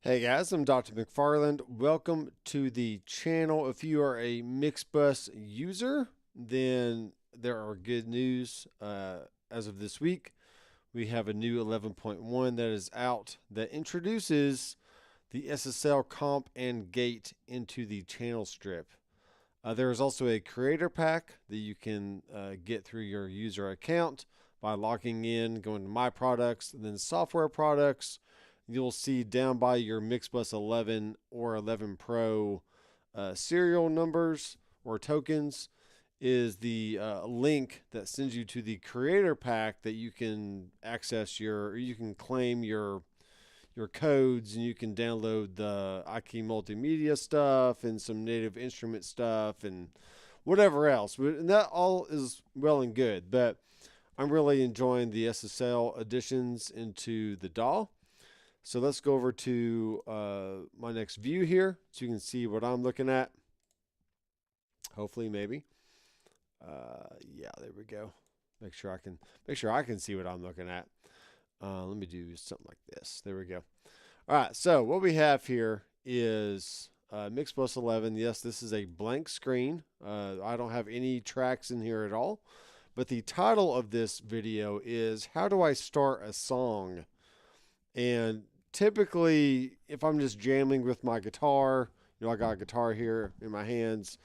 Hey guys, I'm Doctor McFarland. Welcome to the channel. If you are a Mixbus user, then there are good news. As of this week, we have a new 11.1 that is out that introduces the SSL comp and gate into the channel strip. There is also a creator pack that you can get through your user account by logging in, going to My Products, and then Software Products. You'll see down by your Mixbus 11 or 11 Pro serial numbers or tokens is the link that sends you to the creator pack that you can access you can claim your codes, and you can download the iKey multimedia stuff and some native instrument stuff and whatever else. And that all is well and good, but I'm really enjoying the SSL additions into the DAW. So let's go over to my next view here so you can see what I'm looking at. Hopefully, maybe. Yeah, there we go. Make sure I can see what I'm looking at. Let me do something like this. There we go. All right, so what we have here is Mixbus 11. Yes, this is a blank screen. I don't have any tracks in here at all. But the title of this video is How Do I Start a Song? And typically, if I'm just jamming with my guitar, I got a guitar here in my hands.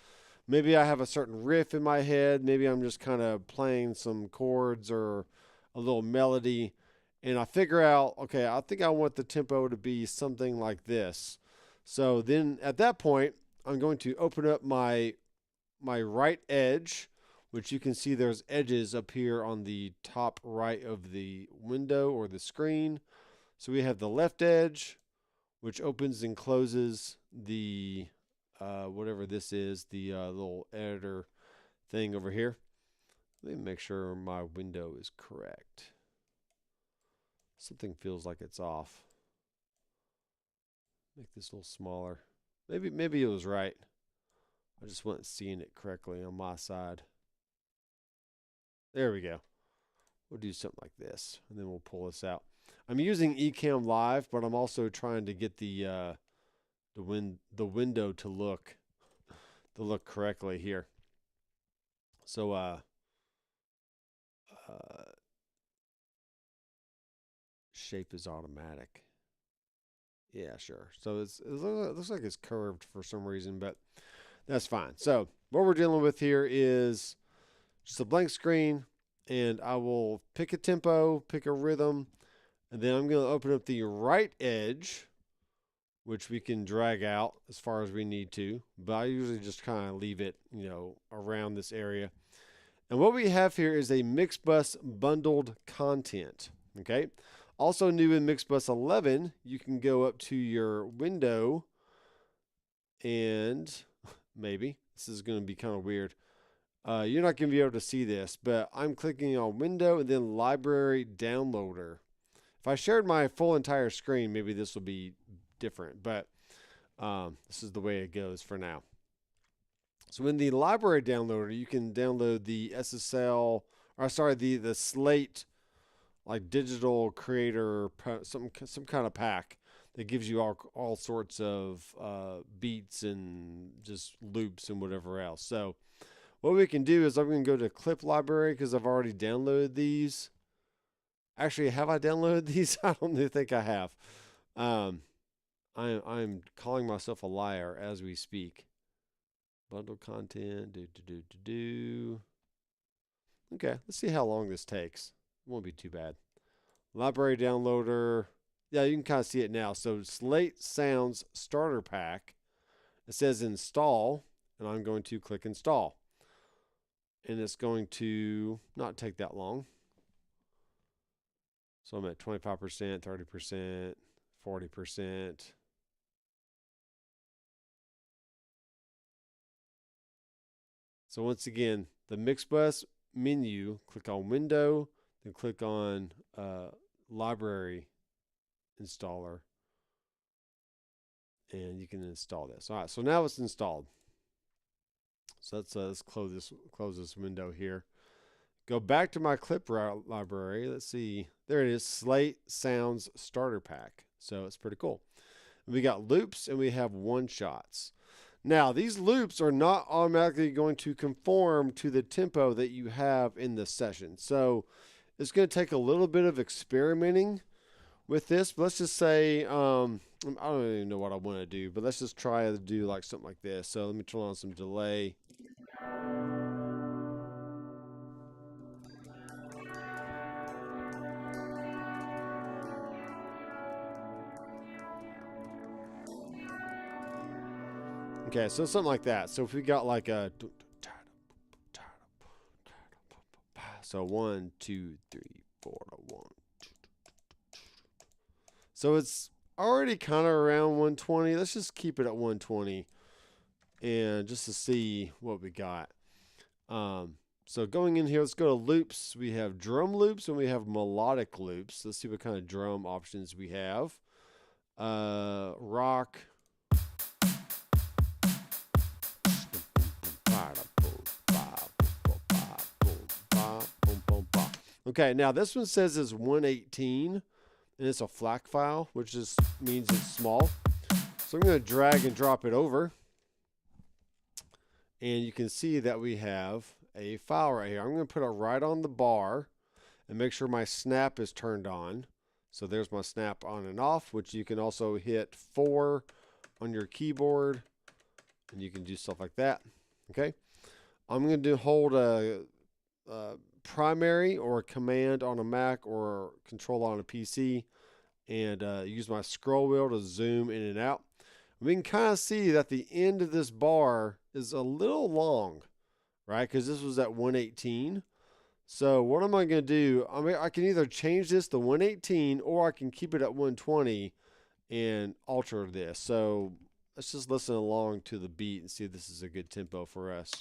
Maybe I have a certain riff in my head. Maybe I'm just kind of playing some chords or a little melody. And I figure out, okay, I think I want the tempo to be something like this. So then at that point, I'm going to open up my right edge, which you can see there's edges up here on the top right of the window or the screen. So we have the left edge, which opens and closes the whatever this is, the little editor thing over here. Let me make sure my window is correct. Something feels like it's off. Make this a little smaller. Maybe it was right. I just wasn't seeing it correctly on my side. There we go. We'll do something like this, and then we'll pull this out. I'm using Ecamm Live, but I'm also trying to get the window to look correctly here. So shape is automatic. Yeah, sure. So it looks like it's curved for some reason, but that's fine. So what we're dealing with here is just a blank screen, and I will pick a tempo, pick a rhythm, and then I'm going to open up the right edge, which we can drag out as far as we need to, but I usually just kind of leave it, around this area. And what we have here is a Mixbus bundled content, okay? Also new in Mixbus 11, you can go up to your window and maybe, this is going to be kind of weird. You're not going to be able to see this, but I'm clicking on window and then library downloader. If I shared my full entire screen, maybe this will be different, but this is the way it goes for now. So in the library downloader, you can download the SSL, or sorry, the Slate, like digital creator, some kind of pack that gives you all sorts of beats and just loops and whatever else. So what we can do is I'm going to go to clip library because I've already downloaded these. Actually, have I downloaded these? I don't think I have. I'm calling myself a liar as we speak. Bundle content. Okay, let's see how long this takes. It won't be too bad. Library downloader. Yeah, you can kind of see it now. So Slate Sounds Starter Pack. It says install, and I'm going to click install. And it's going to not take that long. So I'm at 25%, 30%, 40%. So once again, the Mixbus menu, click on window, then click on library installer, and you can install this. All right, so now it's installed. So let's close this window here. Go back to my clip library. Let's see. There it is, Slate Sounds Starter Pack. So it's pretty cool. We got loops and we have one shots. Now, these loops are not automatically going to conform to the tempo that you have in the session. So it's going to take a little bit of experimenting with this. But let's just say, I don't even know what I want to do, but let's just try to do like something like this. So let me turn on some delay. Okay, so something like that. So if we got like a, so 1, 2, 3, 4, 1. So it's already kind of around 120. Let's just keep it at 120, and just to see what we got. So going in here, let's go to loops. We have drum loops and we have melodic loops. Let's see what kind of drum options we have. Rock. Okay, now this one says it's 118, and it's a FLAC file, which just means it's small. So I'm going to drag and drop it over, and you can see that we have a file right here. I'm going to put it right on the bar and make sure my snap is turned on. So there's my snap on and off, which you can also hit 4 on your keyboard, and you can do stuff like that. Okay, I'm going to hold a primary or a command on a Mac or control on a PC, and use my scroll wheel to zoom in and out. We can kind of see that the end of this bar is a little long, right? Because this was at 118. So what am I going to do? I can either change this to 118 or I can keep it at 120 and alter this. So let's just listen along to the beat and see if this is a good tempo for us.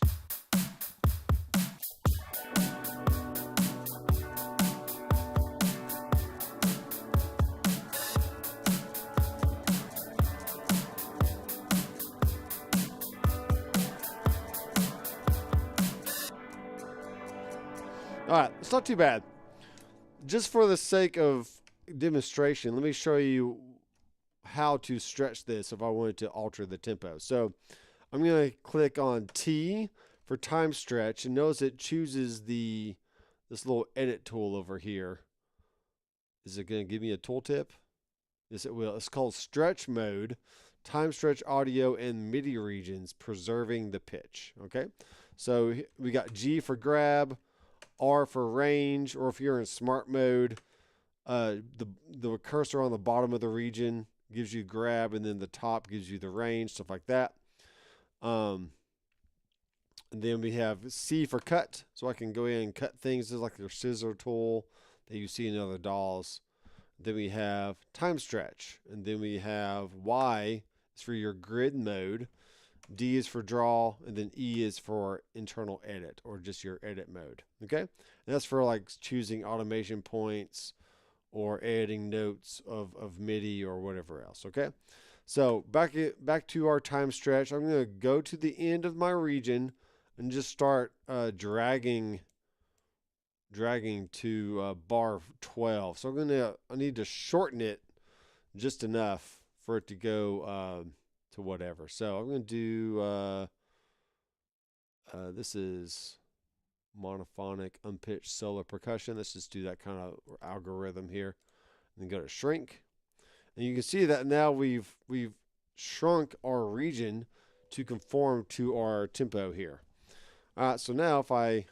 All right, it's not too bad. Just for the sake of demonstration, let me show you how to stretch this if I wanted to alter the tempo. So I'm going to click on T for time stretch, and notice it chooses this little edit tool over here. Is it going to give me a tooltip? Yes, it will. It's called stretch mode, time stretch audio and MIDI regions, preserving the pitch. Okay, so we got G for grab, R for range, or if you're in smart mode, the cursor on the bottom of the region gives you grab, and then the top gives you the range, stuff like that. And then we have C for cut, so I can go in and cut things just like your scissor tool that you see in other DAWs. Then we have time stretch, and then we have Y is for your grid mode, D is for draw, and then E is for internal edit, or just your edit mode. Okay, and that's for like choosing automation points or editing notes of MIDI or whatever else. Okay, so back to our time stretch. I'm going to go to the end of my region and just start dragging to bar 12. So I need to shorten it just enough for it to go to whatever. So I'm going to do this is monophonic unpitched solo percussion. Let's just do that kind of algorithm here, and then go to shrink, and you can see that now we've shrunk our region to conform to our tempo here. All right, so now if I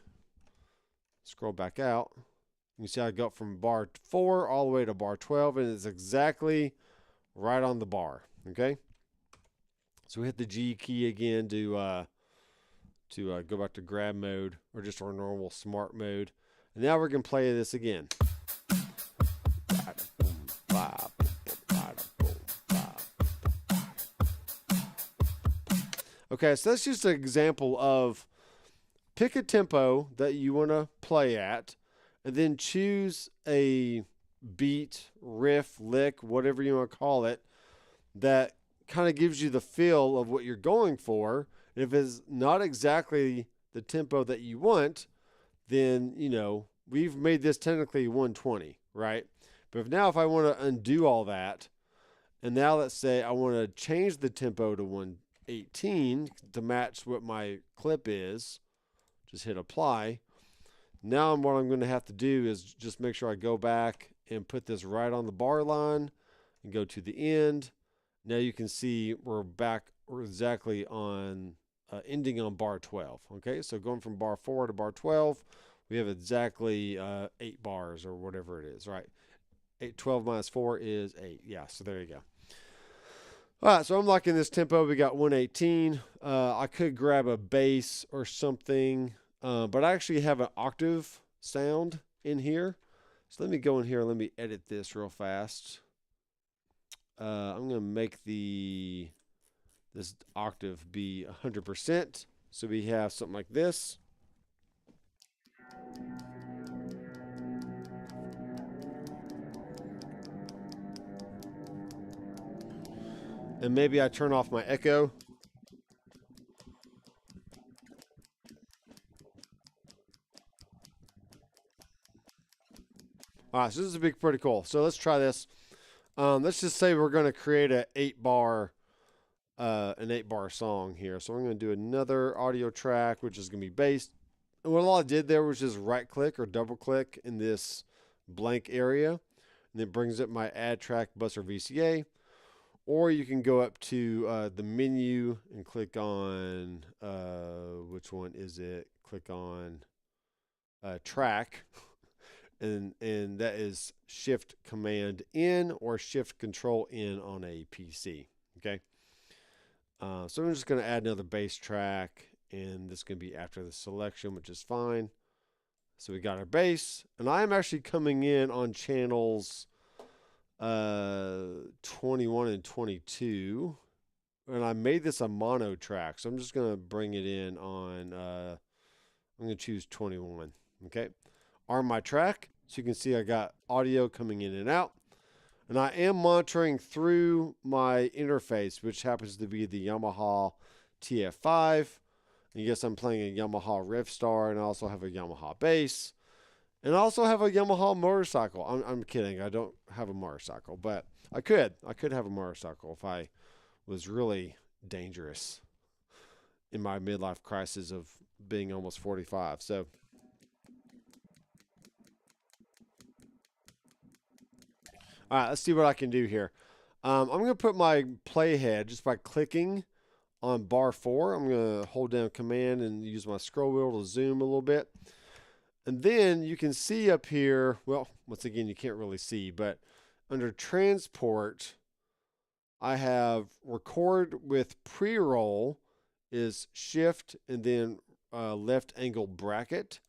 scroll back out, you can see I go from bar 4 all the way to bar 12, and it's exactly right on the bar. Okay, so we hit the G key again to go back to grab mode, or just our normal smart mode, and now we're going to play this again. Okay, so that's just an example of pick a tempo that you want to play at, and then choose a beat, riff, lick, whatever you want to call it, that kind of gives you the feel of what you're going for. And if it's not exactly the tempo that you want, then, we've made this technically 120, right? But if I want to undo all that And now let's say I want to change the tempo to 118 to match what my clip is. Just hit apply. Now what I'm going to have to do is just make sure I go back and put this right on the bar line and go to the end. Now you can see we're back exactly on ending on bar 12. Okay, so going from bar 4 to bar 12, we have exactly 8 bars or whatever it is, right? 12 minus 4 is 8. Yeah, so there you go. All right, so I'm liking this tempo. We got 118. I could grab a bass or something, but I actually have an octave sound in here. So let me go in here and let me edit this real fast. I'm going to make this octave be 100%. So we have something like this. And maybe I turn off my echo. All right, so this is pretty cool. So let's try this. Let's just say we're going to create an 8-bar song here. So I'm going to do another audio track, which is going to be bass. And what all I did there was just right click or double click in this blank area, and it brings up my add track bus or VCA. Or you can go up to the menu and click on, which one is it? Click on track. And that is Shift Command N or Shift Control N on a PC. Okay. So I'm just going to add another bass track, and this is going to be after the selection, which is fine. So we got our bass, and I am actually coming in on channels 21 and 22, and I made this a mono track, so I'm just going to bring it in on, I'm going to choose 21. Okay. On my track, so you can see I got audio coming in and out, and I am monitoring through my interface, which happens to be the Yamaha TF5. And yes, I'm playing a Yamaha Revstar, and I also have a Yamaha bass, and I also have a Yamaha motorcycle. I'm kidding, I don't have a motorcycle, but I could have a motorcycle if I was really dangerous in my midlife crisis of being almost 45. So all right, let's see what I can do here. I'm going to put my playhead just by clicking on bar 4. I'm going to hold down Command and use my scroll wheel to zoom a little bit. And then you can see up here, well, once again, you can't really see, but under Transport, I have Record with Pre-Roll is Shift and then left angle bracket.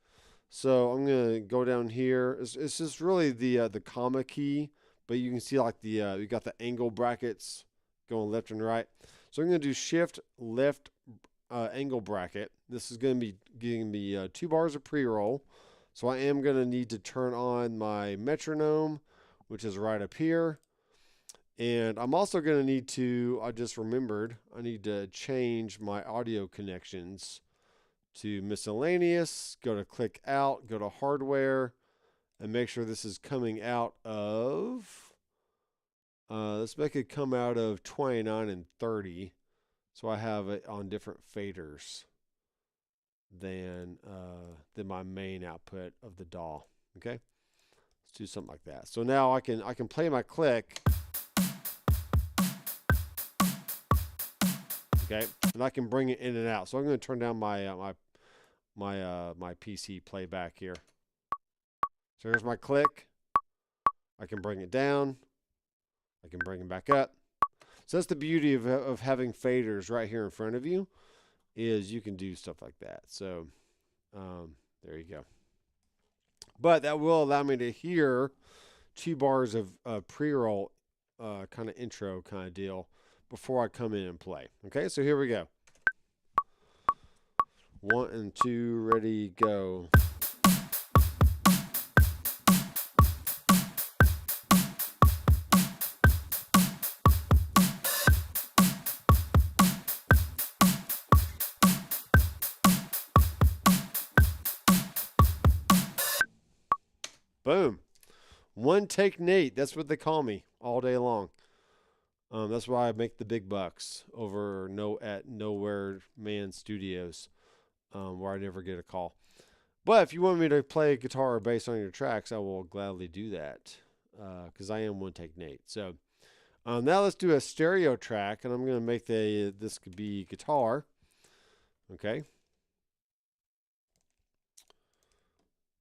So I'm going to go down here. It's just really the comma key. But you can see like you got the angle brackets going left and right. So I'm going to do Shift left angle bracket. This is going to be giving me 2 bars of pre-roll. So I am going to need to turn on my metronome, which is right up here. And I'm also going to need to, I just remembered, I need to change my audio connections to miscellaneous. Go to click out, go to hardware. And make sure this is coming out of, let's make it come out of 29 and 30. So I have it on different faders than my main output of the DAW. Okay, let's do something like that. So now I can play my click. Okay, and I can bring it in and out. So I'm going to turn down my PC playback here. So here's my click. I can bring it down. I can bring it back up. So that's the beauty of having faders right here in front of you, is you can do stuff like that. So there you go. But that will allow me to hear 2 bars of pre-roll kind of intro kind of deal before I come in and play. Okay, so here we go. 1 and 2, ready, go. Boom. One take Nate. That's what they call me all day long. That's why I make the big bucks over at Nowhere Man Studios, where I never get a call. But if you want me to play guitar or bass on your tracks, I will gladly do that, because I am One Take Nate. So now let's do a stereo track, and I'm going to make this could be guitar. Okay.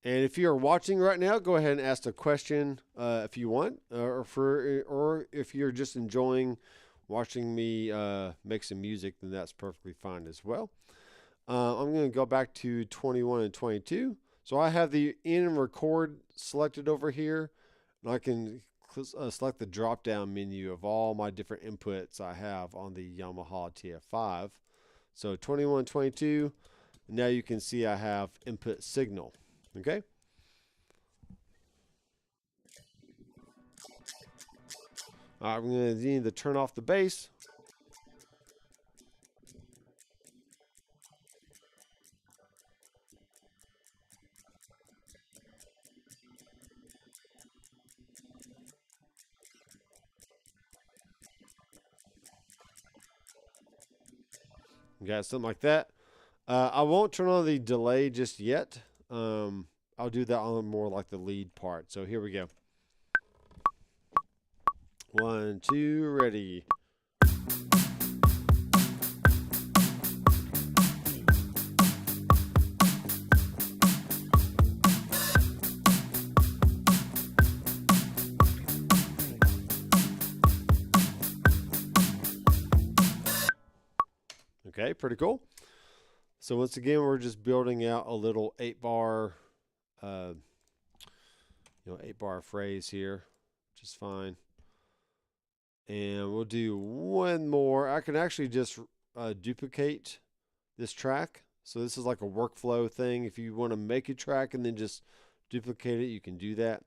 And if you're watching right now, go ahead and ask a question if you want, or if you're just enjoying watching me make some music, then that's perfectly fine as well. I'm going to go back to 21 and 22. So I have the in and record selected over here, and I can select the drop down menu of all my different inputs I have on the Yamaha TF5. So 21, 22. Now you can see I have input signal. Okay. I'm going to need to turn off the bass. Okay, something like that. I won't turn on the delay just yet. I'll do that on more like the lead part. So here we go. 1, 2, ready. Okay, pretty cool. So once again, we're just building out a little 8-bar, 8-bar phrase here, which is fine. And we'll do one more. I can actually just duplicate this track. So this is like a workflow thing. If you want to make a track and then just duplicate it, you can do that.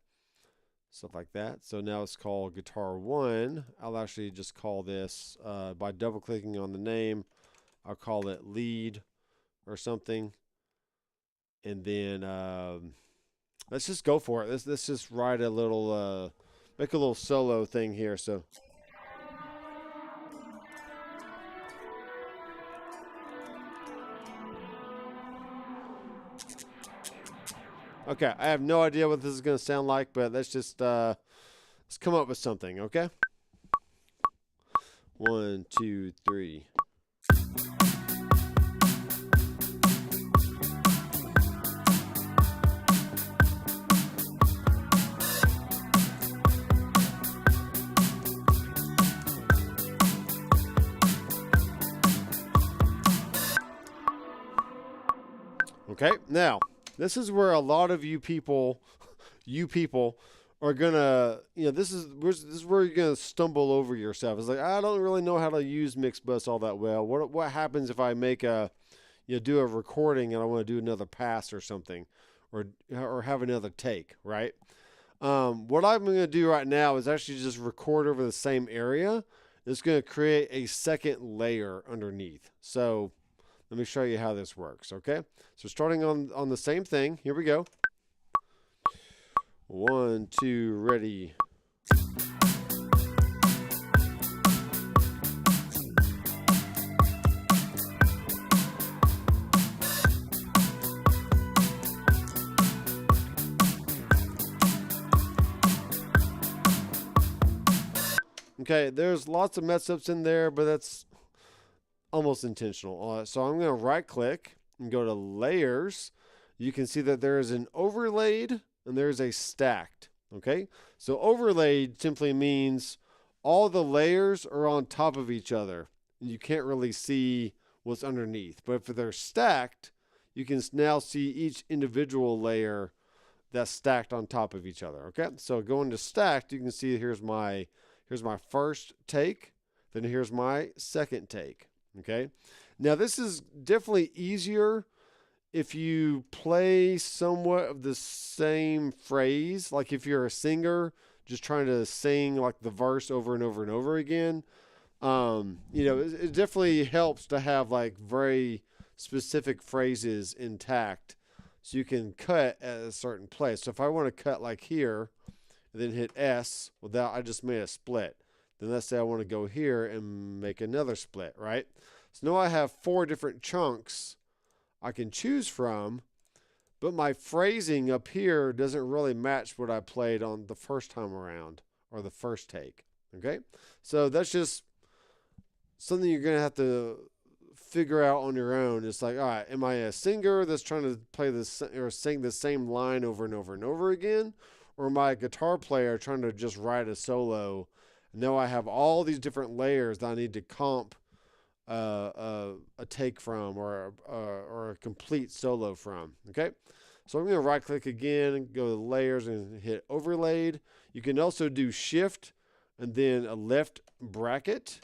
Stuff like that. So now it's called Guitar 1. I'll actually just call this, by double clicking on the name, I'll call it lead or something. And then let's just go for it. Let's just write a little, make a little solo thing here. So. Okay, I have no idea what this is going to sound like, but let's just let's come up with something, okay? 1, 2, 3. Okay, now this is where a lot of you people are gonna, this is where you're gonna stumble over yourself. It's like, I don't really know how to use Mixbus all that well. What happens if I make do a recording and I want to do another pass or something, or have another take, right? What I'm gonna do right now is actually just record over the same area. It's gonna create a second layer underneath. So let me show you how this works, okay? So starting on the same thing, here we go. 1, 2, ready. Okay, there's lots of mess ups in there, but that's almost intentional. So I'm going to right click and go to layers. You can see that there is an overlaid and there's a stacked. Okay, so overlaid simply means all the layers are on top of each other and you can't really see what's underneath. But if they're stacked, you can now see each individual layer that's stacked on top of each other. Okay, so going to stacked, you can see here's my first take, then here's my second take. Okay, now this is definitely easier if you play somewhat of the same phrase. Like if you're a singer just trying to sing like the verse over and over and over again, it definitely helps to have like very specific phrases intact so you can cut at a certain place. So if I want to cut like here and then hit S, I just made a split. Then let's say I want to go here and make another split, right? So now I have 4 different chunks I can choose from, but my phrasing up here doesn't really match what I played on the first time around or the first take, okay? So that's just something you're going to have to figure out on your own. It's like, all right, am I a singer that's trying to play this or sing the same line over and over and over again? Or am I a guitar player trying to just write a solo? Now I have all these different layers that I need to comp a take from or a complete solo from, okay? So I'm going to right click again and go to layers and hit overlaid. You can also do shift and then a left bracket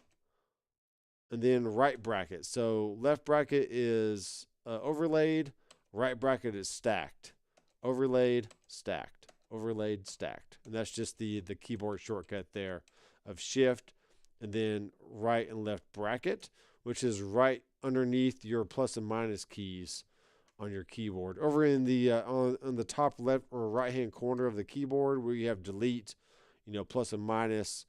and then right bracket. So left bracket is overlaid, right bracket is stacked. Overlaid, stacked, overlaid, stacked. And that's just the keyboard shortcut there of shift and then right and left bracket, which is right underneath your plus and minus keys on your keyboard. Over in the on the top left or right hand corner of the keyboard where you have delete, plus and minus,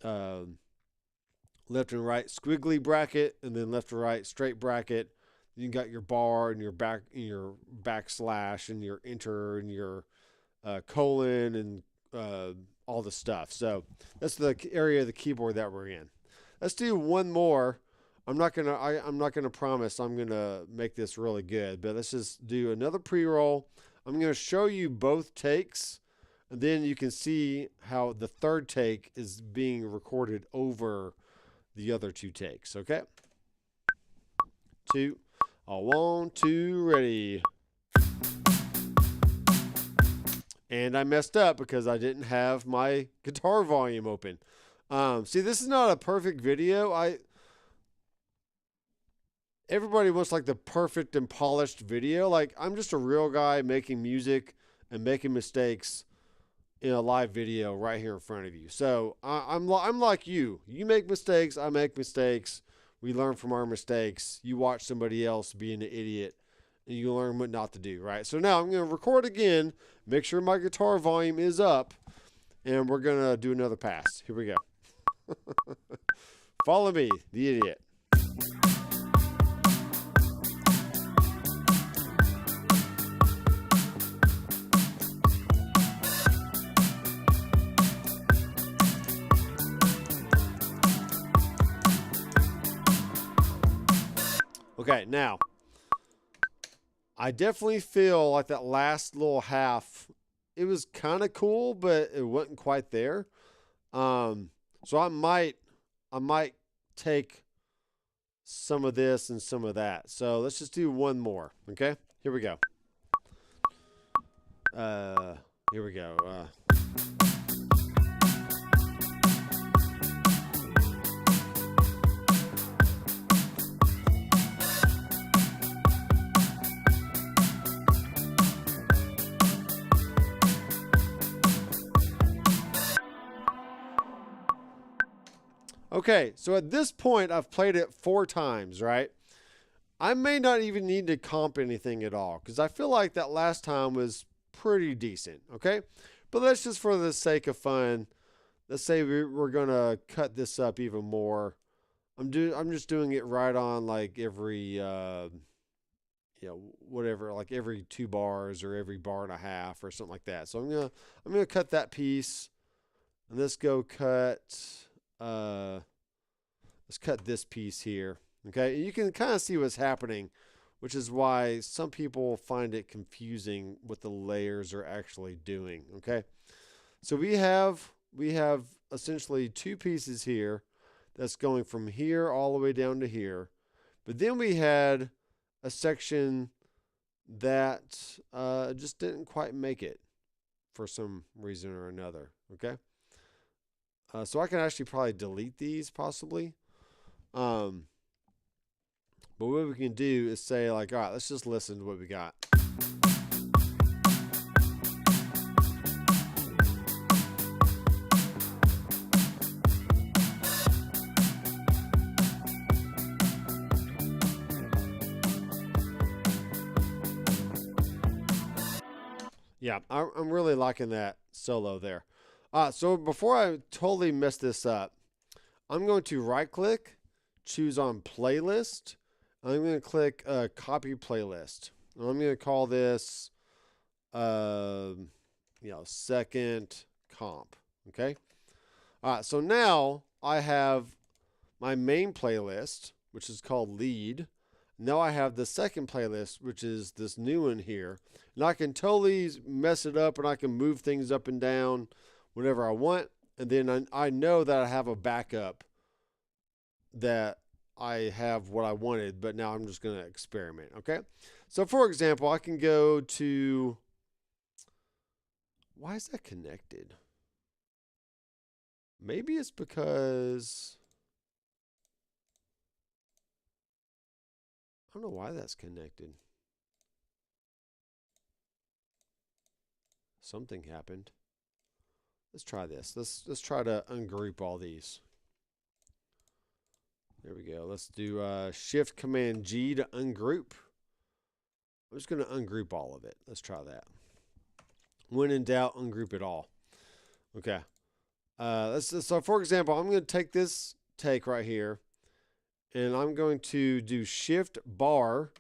left and right squiggly bracket, and then left and right straight bracket. You got your bar and your backslash and your enter and your colon and all the stuff. So that's the area of the keyboard that we're in. Let's do one more. I'm not gonna promise I'm gonna make this really good, but let's just do another pre-roll. I'm gonna show you both takes, and then you can see how the third take is being recorded over the other 2 takes. Okay. 2, 1, 2, ready. And I messed up because I didn't have my guitar volume open. See, this is not a perfect video. Everybody wants like the perfect and polished video. Like, I'm just a real guy making music and making mistakes in a live video right here in front of you. So I'm like you. You make mistakes. I make mistakes. We learn from our mistakes. You watch somebody else be an idiot and you learn what not to do, right? So now I'm going to record again, make sure my guitar volume is up, and we're going to do another pass. Here we go. Follow me, the idiot. Okay, now, I definitely feel like that last little half, it was kind of cool, but it wasn't quite there. So I might take some of this and some of that. So let's just do one more, okay? Here we go. Here we go. Okay, so at this point, I've played it 4 times, right? I may not even need to comp anything at all because I feel like that last time was pretty decent, okay? But let's just, for the sake of fun, let's say we're going to cut this up even more. I'm just doing it right on like every, whatever, like every 2 bars or every bar and a half or something like that. So I'm gonna cut that piece, and let's go cut. Let's cut this piece here. Okay, and you can kind of see what's happening, which is why some people find it confusing what the layers are actually doing. Okay, so we have essentially 2 pieces here that's going from here all the way down to here, but then we had a section that just didn't quite make it for some reason or another. Okay. So I can actually probably delete these possibly. But what we can do is say like, all right, let's just listen to what we got. Yeah, I'm really liking that solo there. So before I totally mess this up, I'm going to right click, choose on playlist. I'm going to click copy playlist. And I'm going to call this, second comp. Okay. All right. So now I have my main playlist, which is called lead. Now I have the second playlist, which is this new one here. And I can totally mess it up and I can move things up and down whenever I want. And then I know that I have a backup that I have what I wanted, but now I'm just going to experiment. Okay. So for example, I can go to, why is that connected? Maybe it's because, I don't know why that's connected. Something happened. Let's try this. Let's try to ungroup all these. There we go. Let's do Shift Command G to ungroup. I'm just going to ungroup all of it. Let's try that. When in doubt, ungroup it all. Okay. So for example, I'm going to take this take right here, and I'm going to do Shift Bar.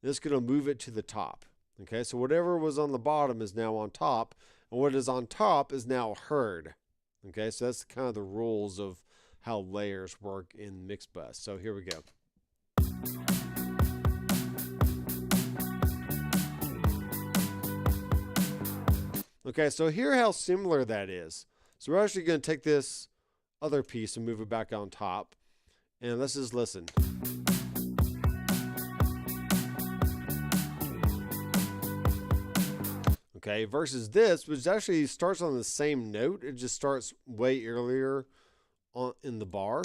And it's going to move it to the top. Okay. So whatever was on the bottom is now on top. And what is on top is now heard. Okay, so that's kind of the rules of how layers work in Mixbus. So here we go. Okay, so here how similar that is. So we're actually going to take this other piece and move it back on top. And let's just listen. Okay, versus this, which actually starts on the same note. It just starts way earlier in the bar.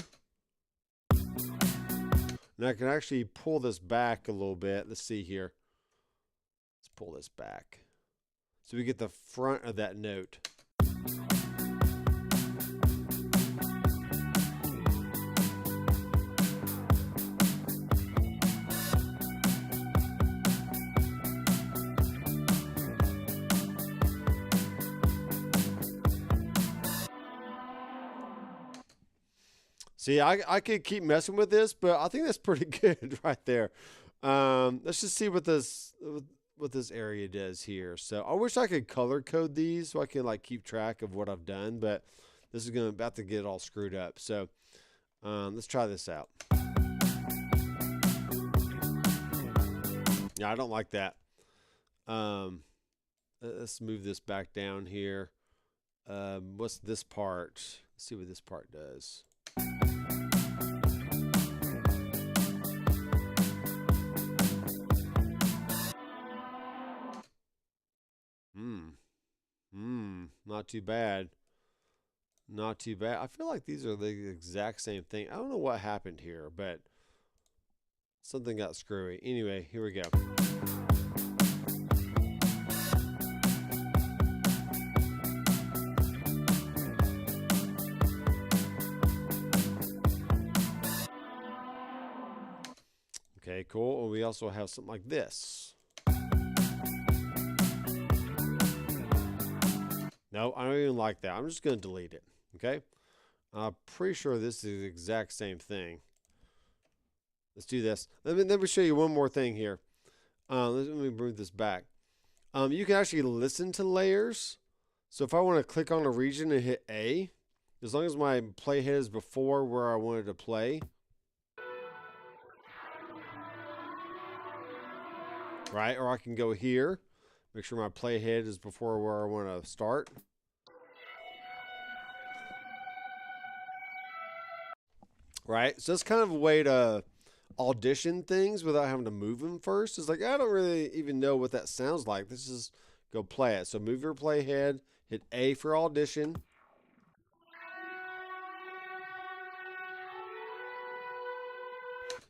And I can actually pull this back a little bit. Let's see here. Let's pull this back. So we get the front of that note. See, I could keep messing with this, but I think that's pretty good right there. Let's just see what this area does here. So I wish I could color code these so I can like keep track of what I've done, but this is about to get it all screwed up. So let's try this out. Yeah, I don't like that. Let's move this back down here. What's this part? Let's see what this part does. Not too bad. Not too bad. I feel like these are the exact same thing. I don't know what happened here, but something got screwy. Anyway, here we go. Okay, cool. And we also have something like this. No, I don't even like that. I'm just going to delete it. Okay. I'm pretty sure this is the exact same thing. Let's do this. Let me show you one more thing here. Let me bring this back. You can actually listen to layers. So if I want to click on a region and hit A, as long as my playhead is before where I wanted to play. Right, or I can go here. Make sure my playhead is before where I want to start. Right, so that's kind of a way to audition things without having to move them first. It's like, I don't really even know what that sounds like. Let's just go play it. So move your playhead, hit A for audition.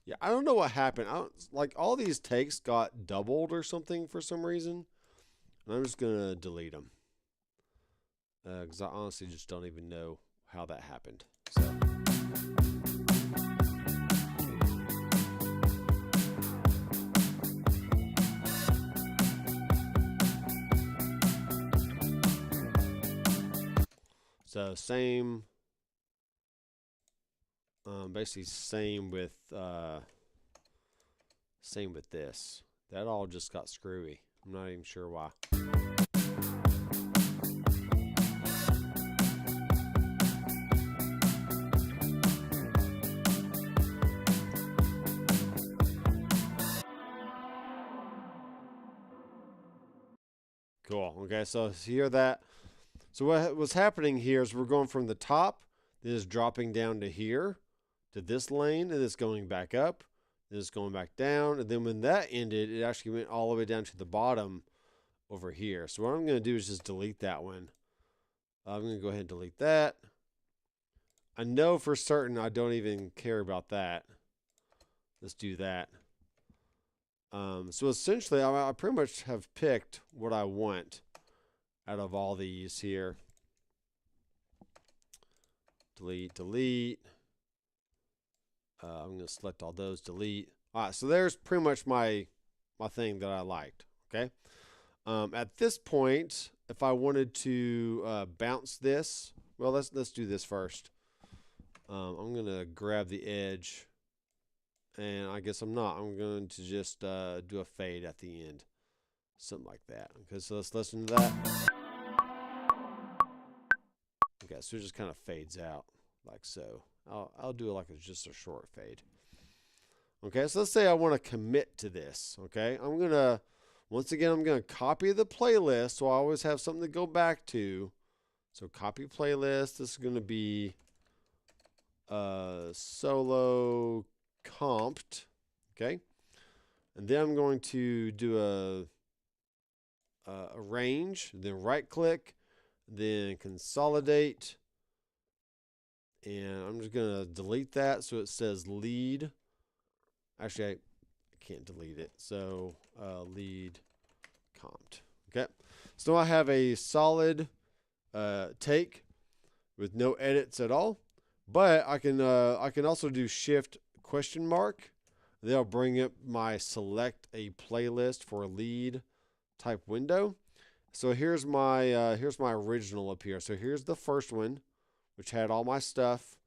Yeah, I don't know what happened. Like all these takes got doubled or something for some reason. And I'm just going to delete them. Because I honestly just don't even know how that happened. So same Basically same with this. That all just got screwy. I'm not even sure why. Cool. Okay, so hear that. So what was happening here is we're going from the top, then it's dropping down to here, to this lane, and it's going back up, then it's going back down, and then when that ended, it actually went all the way down to the bottom over here. So what I'm going to do is just delete that one. I'm going to go ahead and delete that. I know for certain I don't even care about that. Let's do that. So essentially, I pretty much have picked what I want out of all these here. Delete, delete. I'm going to select all those, delete. All right, so there's pretty much my thing that I liked, okay? At this point, if I wanted to bounce this, well, let's do this first. I'm going to grab the edge. And I guess I'm not. I'm going to just do a fade at the end. Something like that. Okay, so let's listen to that. Okay, so it just kind of fades out like so. I'll do it like it's just a short fade. Okay, so let's say I want to commit to this. Okay, once again, I'm going to copy the playlist so I always have something to go back to. So copy playlist. This is going to be solo comped, okay, and then I'm going to do a arrange, then right click, then consolidate, and I'm just gonna delete that so it says lead. Actually, I can't delete it, so lead comped. Okay, so I have a solid take with no edits at all, but I can also do shift question mark. They'll bring up my select a playlist for lead type window. So here's my original up here. So here's the first one, which had all my stuff.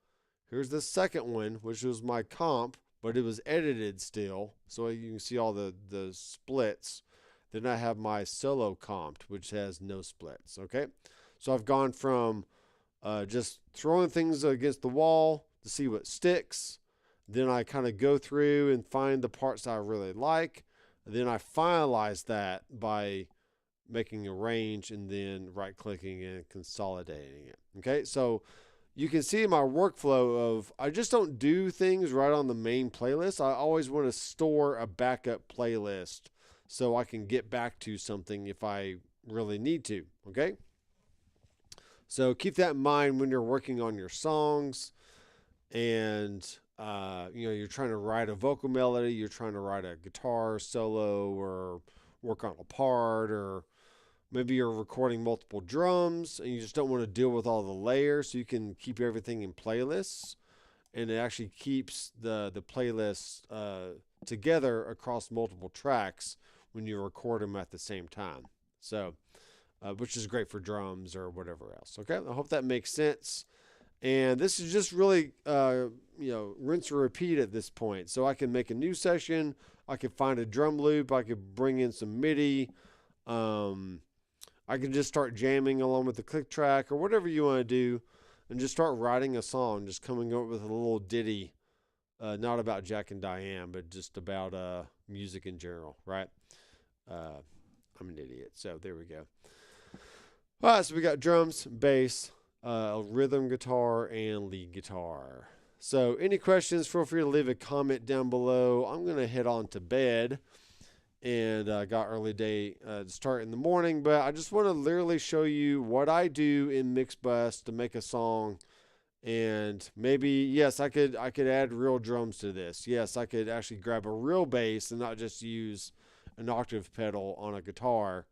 Here's the second one, which was my comp, but it was edited still, so you can see all the splits. Then I have my solo comped, which has no splits. Okay, so I've gone from just throwing things against the wall to see what sticks. Then I kind of go through and find the parts I really like. And then I finalize that by making a range and then right clicking and consolidating it. Okay, so you can see my workflow of I just don't do things right on the main playlist. I always want to store a backup playlist so I can get back to something if I really need to. Okay, so keep that in mind when you're working on your songs. And you're trying to write a vocal melody, you're trying to write a guitar solo or work on a part, or maybe you're recording multiple drums and you just don't want to deal with all the layers, so you can keep everything in playlists, and it actually keeps the playlist together across multiple tracks when you record them at the same time. So which is great for drums or whatever else. Okay, I hope that makes sense. And this is just really, rinse and repeat at this point. So I can make a new session. I can find a drum loop. I could bring in some MIDI. I can just start jamming along with the click track or whatever you want to do, and just start writing a song, just coming up with a little ditty, not about Jack and Diane, but just about music in general, right? I'm an idiot. So there we go. All right, so we got drums, bass, rhythm guitar, and lead guitar. So any questions, feel free to leave a comment down below. I'm going to head on to bed, and I got early day to start in the morning, but I just want to literally show you what I do in Mixbus to make a song. And maybe, yes, I could add real drums to this. Yes, I could actually grab a real bass and not just use an octave pedal on a guitar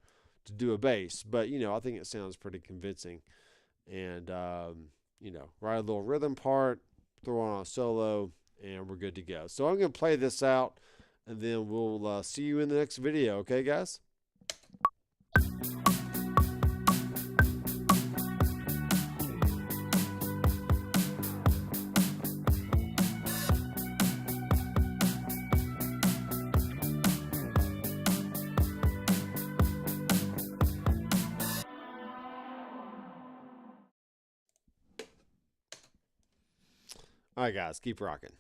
to do a bass. But, I think it sounds pretty convincing. And, write a little rhythm part, throw on a solo, and we're good to go. So I'm going to play this out, and then we'll see you in the next video. Okay, guys? All right, guys, keep rocking.